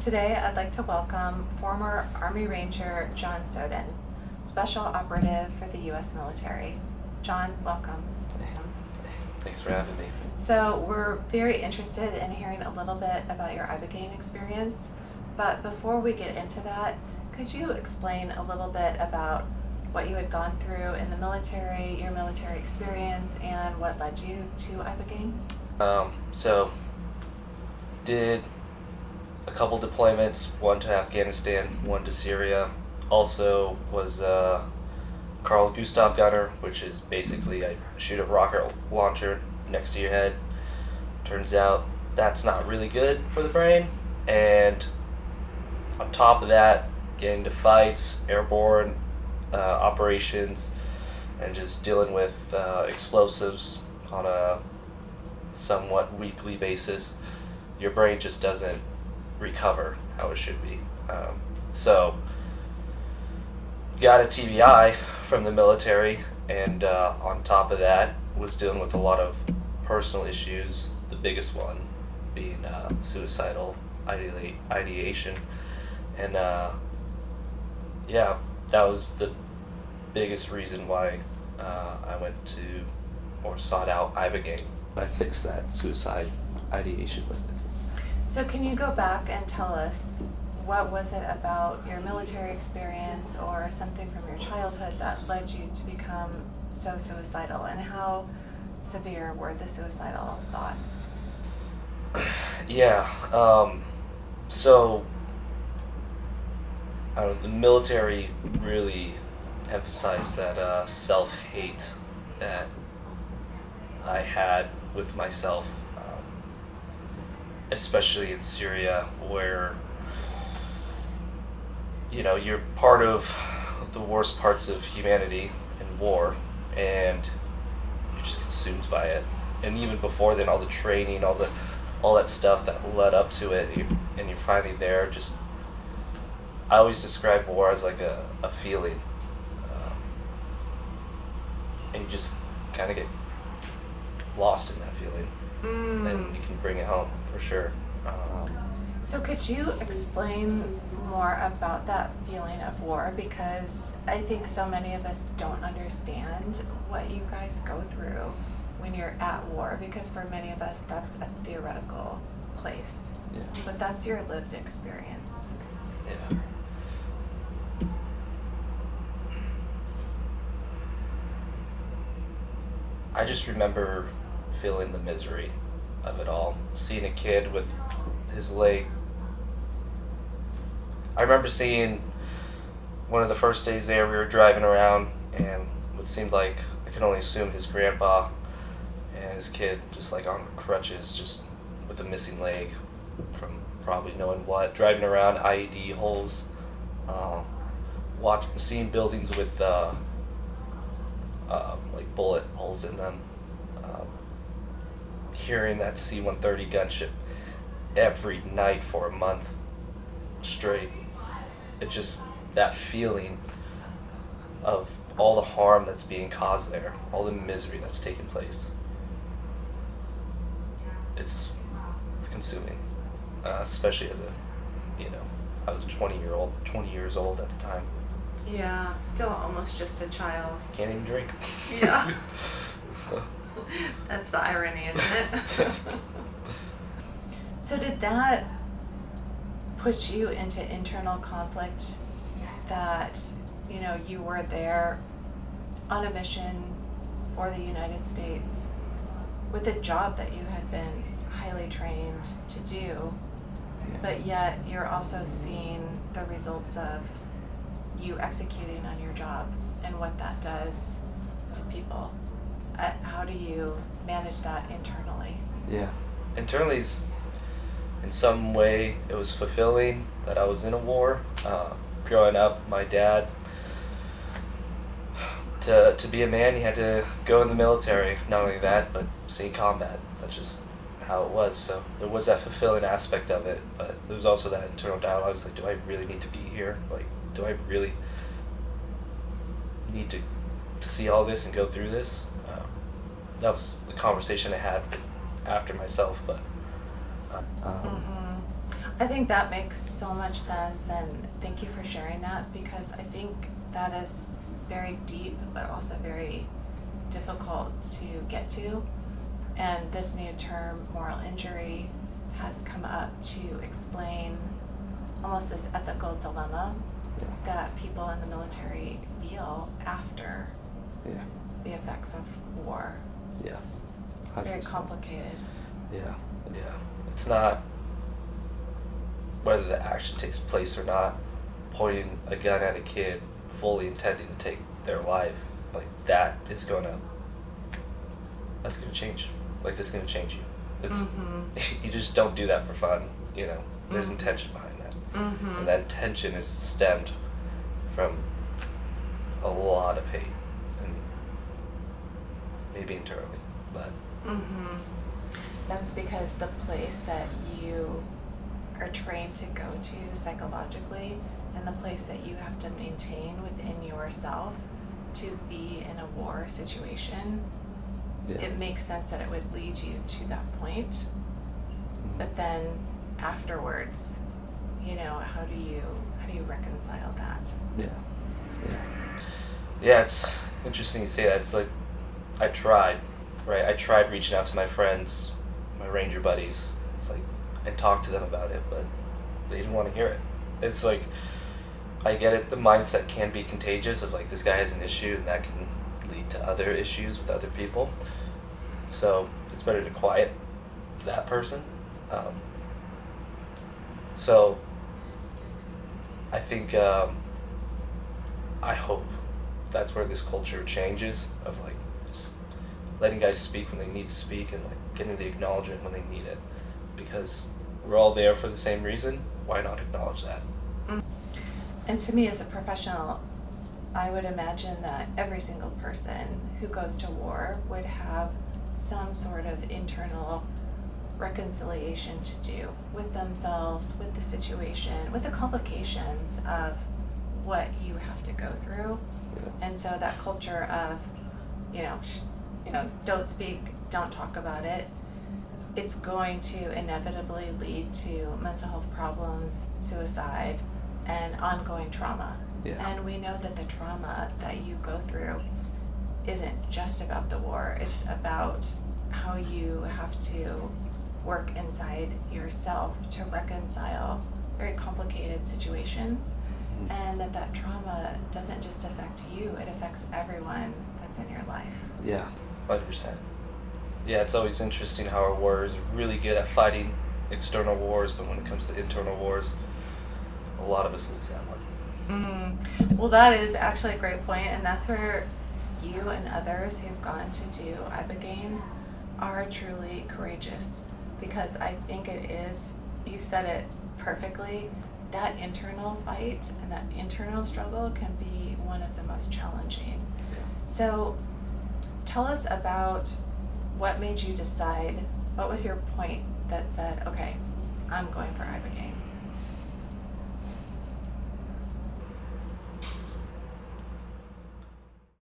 Today, I'd like to welcome former Army Ranger John Soden, Special Operative for the U.S. military. John, welcome. Thanks for having me. So, we're very interested in hearing a little bit about your ibogaine experience, but before we get into that, could you explain a little bit about what you had gone through in the military, your military experience, and what led you to ibogaine? So did a couple deployments, one to Afghanistan, one to Syria. Also was a Carl Gustav gunner, which is basically I shoot a rocket launcher next to your head. Turns out that's not really good for the brain. And on top of that, getting into fights, airborne operations, and just dealing with explosives on a somewhat weekly basis, your brain just doesn't recover how it should be. So got a TBI from the military, and on top of that was dealing with a lot of personal issues, the biggest one being suicidal ideation. And yeah, that was the biggest reason why I went to or sought out ibogaine. I fixed that suicide ideation with it. So can you go back and tell us what was it about your military experience or something from your childhood that led you to become so suicidal, and how severe were the suicidal thoughts? Yeah, so the military really emphasized that self-hate that I had with myself, especially in Syria, where you're part of the worst parts of humanity in war, and you're just consumed by it. And even before then, all the training, all that stuff that led up to it, and you're finally there. Just I always describe war as like a feeling, and you just kind of get lost in that feeling, and you can bring it home for sure. So could you explain more about that feeling of war? Because I think so many of us don't understand what you guys go through when you're at war, because for many of us that's a theoretical place. Yeah. But that's your lived experience. Yeah. I just remember feeling the misery of it all. Seeing a kid with his leg. I remember seeing one of the first days there, we were driving around, and what seemed like, I can only assume, his grandpa and his kid just like on crutches, just with a missing leg from probably knowing what, driving around IED holes, seeing buildings with like bullet holes in them, hearing that C-130 gunship every night for a month straight. It's just that feeling of all the harm that's being caused there, all the misery that's taking place. It's consuming, especially as I was 20 years old at the time. Yeah, still almost just a child. Can't even drink. Yeah. That's the irony, isn't it? So did that put you into internal conflict that, you were there on a mission for the United States with a job that you had been highly trained to do, but yet you're also seeing the results of you executing on your job and what that does to people? How do you manage that internally? Yeah. Internally, in some way, it was fulfilling that I was in a war. Growing up, my dad, to be a man, you had to go in the military. Not only that, but see combat. That's just how it was. So there was that fulfilling aspect of it, but there was also that internal dialogue. It's like, do I really need to be here? Like, do I really need to see all this and go through this? That was the conversation I had after myself, but I think that makes so much sense, and thank you for sharing that, because I think that is very deep but also very difficult to get to. And this new term, moral injury, has come up to explain almost this ethical dilemma Yeah. that people in the military feel after Yeah. the effects of war. Yeah. It's very 100%. complicated. Yeah. Yeah. It's not whether the action takes place or not, pointing a gun at a kid, fully intending to take their life, like that's gonna change. Like that's gonna change you. It's Mm-hmm. you just don't do that for fun, you know. There's Mhm. intention behind that. Mm-hmm. And that intention is stemmed from a lot of hate and maybe internally, but Mm-hmm. That's because the place that you are trained to go to psychologically, and the place that you have to maintain within yourself to be in a war situation, Yeah. it makes sense that it would lead you to that point. Mhm. But then afterwards, how do you reconcile that? Yeah. Yeah. yeah, it's interesting you say that. It's like I tried, right? I tried reaching out to my friends, my ranger buddies. It's like I talked to them about it, but they didn't want to hear it. It's like I get it. The mindset can be contagious of like this guy has an issue and that can lead to other issues with other people. So it's better to quiet that person. So I think I hope that's where this culture changes of like just letting guys speak when they need to speak and like getting the acknowledgement when they need it, because we're all there for the same reason. Why not acknowledge that? And to me, as a professional, I would imagine that every single person who goes to war would have some sort of internal reconciliation to do with themselves, with the situation, with the complications of what you have to go through. Yeah. And so that culture of, don't speak, don't talk about it, it's going to inevitably lead to mental health problems, suicide, and ongoing trauma. Yeah. And we know that the trauma that you go through isn't just about the war, it's about how you have to work inside yourself to reconcile very complicated situations, Mhm. and that trauma doesn't just affect you, it affects everyone that's in your life. Yeah. 100%. Yeah, it's always interesting how our warriors are really good at fighting external wars, but when it comes to internal wars, a lot of us lose that one. Well, that is actually a great point, and that's where you and others who've gone to do ibogaine are truly courageous, because I think it is, you said it perfectly, that internal fight and that internal struggle can be one of the most challenging. So tell us about what made you decide, what was your point that said, okay, I'm going for ibogaine?